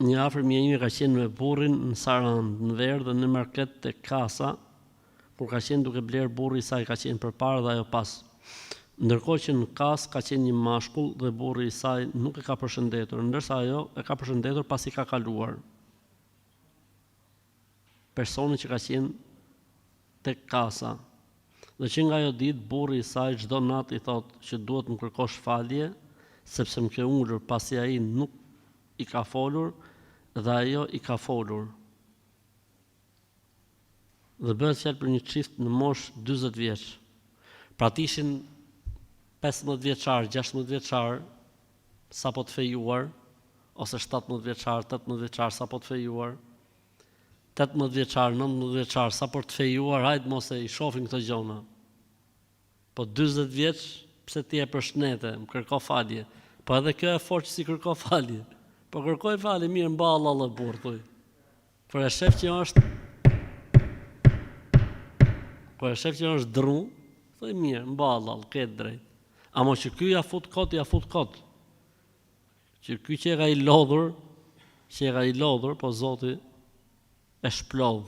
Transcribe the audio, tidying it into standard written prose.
Një afër imi ka qenë me burrin në Sarand, në Verdë dhe në market të Kasa, kur ka qenë duke bler burri i saj ka qenë përpara dhe ajo pas. Ndërkohë që në Kas ka qenë një mashkull dhe burri i saj nuk e ka përshëndetur, ndërsa ajo e ka përshëndetur pasi ka kaluar. Personi që ka qenë tek Kasa. Dhe që nga ajo ditë burri i saj çdo natë i thotë që duhet më kërkosh falje, sepse më ke ulur pasi ai nuk i ka folur dhe ajo i ka folur. Dhe bëhet fjalë për një çift në moshë 40 vjeç. Pra ishin 15 vjeçar, 16 vjeçar sapo të fejuar, ose 17 vjeçar, 18 vjeçar sapo të fejuar, 18 vjeçar, 19 vjeçar sapo të fejuar, hajtë mos e i shohin këto gjona. Po 40 vjeç, pse ti e përshëndete, më kërko falje. Po edhe kjo e fortë që si kërko falje. Po kërkoj falje, mirë mba Allah burr, thuj. Por e shef që është dru, thuj mirë, mba Allah, ketë drejt. Amo që ky ja fut kot. Që ky që e ka i lodhur, po Zoti e shplodh.